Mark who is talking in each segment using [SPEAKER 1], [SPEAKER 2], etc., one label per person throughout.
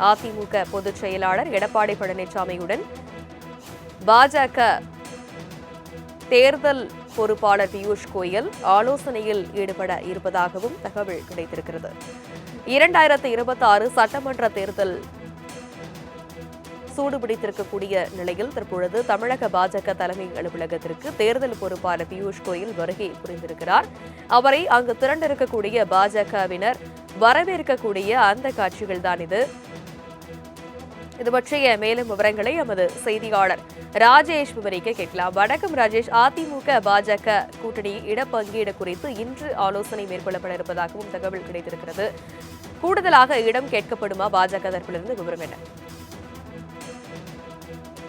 [SPEAKER 1] அதிமுக பொதுச் செயலாளர் எடப்பாடி பழனிசாமியுடன் பாஜக தேர்தல் பொறுப்பாளர் பியூஷ் கோயல் ஆலோசனையில் ஈடுபட இருப்பதாகவும் தகவல் கிடைத்திருக்கிறது. 2026 சட்டமன்ற தேர்தல் சூடுபிடித்திருக்கக்கூடிய நிலையில் தற்பொழுது தமிழக பாஜக தலைமை அலுவலகத்திற்கு தேர்தல் பொறுப்பாளர் பியூஷ் கோயல் வருகை புரிந்திருக்கிறார். அவரை அங்கு திரண்டிருக்கக்கூடிய பாஜகவினர் வரவேற்கக்கூடிய அந்த காட்சிகள் தான் இது பற்றிய மேலும் விவரங்களை எமது செய்தியாளர் ராஜேஷ் விவரிக்க கேட்கலாம். வணக்கம் ராஜேஷ். அதிமுக பாஜக கூட்டணி இடப்பங்கீடு குறித்து இன்று ஆலோசனை மேற்கொள்ளப்பட இருப்பதாகவும் தகவல் கிடைத்திருக்கிறது. கூடுதலாக இடம் கேட்கப்படுமா பாஜக தரப்பிலிருந்து? விவரம் என்ன?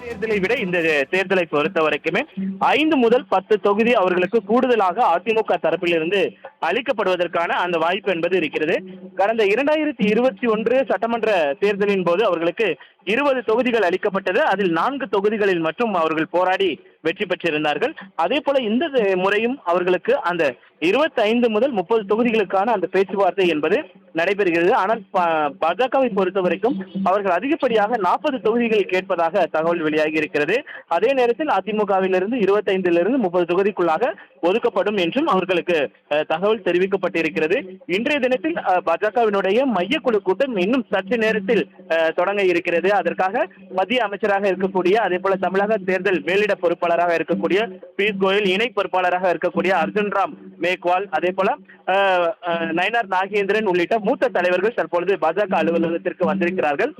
[SPEAKER 2] தேர்தலை விட இந்த தேர்தலை பொறுத்த வரைக்குமே 5 முதல் 10 தொகுதி அவர்களுக்கு கூடுதலாக அதிமுக தரப்பிலிருந்து அளிக்கப்படுவதற்கான அந்த வாய்ப்பு என்பது இருக்கிறது. கடந்த 2021 சட்டமன்ற தேர்தலின் போது அவர்களுக்கு 20 தொகுதிகள் அளிக்கப்பட்டது. அதில் 4 தொகுதிகளில் மட்டும் அவர்கள் போராடி வெற்றி பெற்றிருந்தார்கள். அதே போல இந்த முறையும் அவர்களுக்கு அந்த 25 முதல் 30 தொகுதிகளுக்கான அந்த பேச்சுவார்த்தை என்பது நடைபெறுகிறது. ஆனால் பாஜகவை பொறுத்த வரைக்கும் அவர்கள் அதிகப்படியாக 40 தொகுதிகள் கேட்பதாக தகவல் வெளியாகி இருக்கிறது. அதே நேரத்தில் அதிமுகவிலிருந்து 25 30 தொகுதிக்குள்ளாக ஒதுக்கப்படும் என்றும் அவர்களுக்கு தகவல் தெரிவிக்கப்பட்டிருக்கிறது. இன்றைய தினத்தில் பாஜகவினுடைய மையக்குழு கூட்டம் இன்னும் சற்று நேரத்தில் தொடங்க இருக்கிறது. அதற்காக மத்திய அமைச்சராக இருக்கக்கூடிய அதே போல தமிழக தேர்தல் மேலிட பொறுப்பாளராக இருக்கக்கூடிய பியூஷ் கோயல், இணை பொறுப்பாளராக இருக்கக்கூடிய அர்ஜுன் ராம் மேக்வால், அதே போல நயினார் நாகேந்திரன் உள்ளிட்ட மூத்த தலைவர்கள் தற்பொழுது பாஜக அலுவலகத்திற்கு வந்திருக்கிறார்கள்.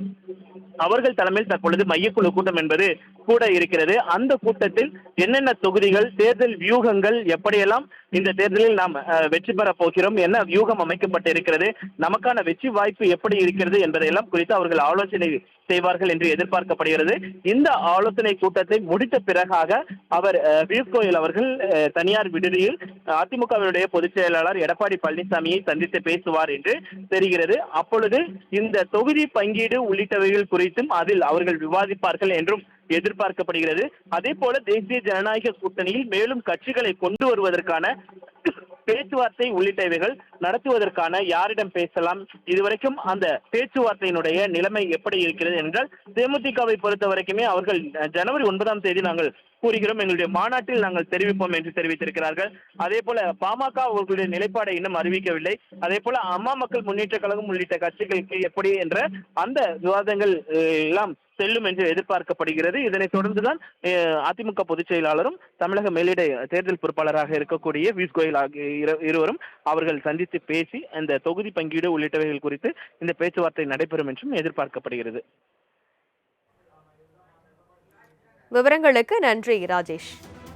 [SPEAKER 2] அவர்கள் தலைமையில் தற்பொழுது மையக்குழு கூட்டம் என்பது கூட இருக்கிறது. அந்த கூட்டத்தில் என்னென்ன தொகுதிகள், தேர்தல் வியூகங்கள், எப்படியெல்லாம் இந்த தேர்தலில் நாம் வெற்றி பெற போகிறோம், என்ன வியூகம் அமைக்கப்பட்டிருக்கிறது, நமக்கான வெற்றி வாய்ப்பு எப்படி இருக்கிறது என்பதையெல்லாம் குறித்து அவர்கள் ஆலோசனை செய்வார்கள் என்று எதிர்பார்க்கப்படுகிறது. இந்த ஆலோசனை கூட்டத்தை முடித்த பிறகாக அவர் பியூஷ் கோயல் அவர்கள் தனியார் விடுதியில் அதிமுகவினுடைய பொதுச் செயலாளர் எடப்பாடி பழனிசாமியை சந்தித்து பேசுவார் என்று தெரிகிறது. அப்பொழுது இந்த தொகுதி பங்கீடு உள்ளிட்டவைகள் குறித்தும் அதில் அவர்கள் விவாதிப்பார்கள் என்றும் எதிர்பார்க்கப்படுகிறது. அதே போல தேசிய ஜனநாயக கூட்டணியில் மேலும் கட்சிகளை கொண்டு வருவதற்கான பேச்சுவார்த்தை உள்ளிட்டவைகள் நடத்துவதற்கான யாரிடம் பேசலாம், இதுவரைக்கும் அந்த பேச்சுவார்த்தையினுடைய நிலைமை எப்படி இருக்கிறது என்றால் தேமுதிகவை பொறுத்த வரைக்குமே அவர்கள் ஜனவரி 9ஆம் தேதி நாங்கள் கூறுகிறோம், எங்களுடைய மாநாட்டில் நாங்கள் தெரிவிப்போம் என்று தெரிவித்திருக்கிறார்கள். அதே போல பாமக அவர்களுடைய நிலைப்பாடை இன்னும் அறிவிக்கவில்லை. அதே போல அம்மா மக்கள் முன்னேற்ற கழகம் உள்ளிட்ட கட்சிகளுக்கு எப்படி என்ற அந்த விவாதங்கள் எல்லாம் செல்லும் என்று எதிர்பார்க்கப்படுகிறது. இதனைத் தொடர்ந்துதான் அதிமுக பொதுச் செயலாளரும் தமிழக மேலிட தேர்தல் பொறுப்பாளராக இருக்கக்கூடிய பியூஷ் கோயல் ஆகிய இருவரும் அவர்கள் சந்தித்து பேசி அந்த தொகுதி பங்கீடு உள்ளிட்டவைகள் குறித்து இந்த பேச்சுவார்த்தை நடைபெறும் என்றும் எதிர்பார்க்கப்படுகிறது.
[SPEAKER 1] விவரங்களுக்கு நன்றி ராஜேஷ்.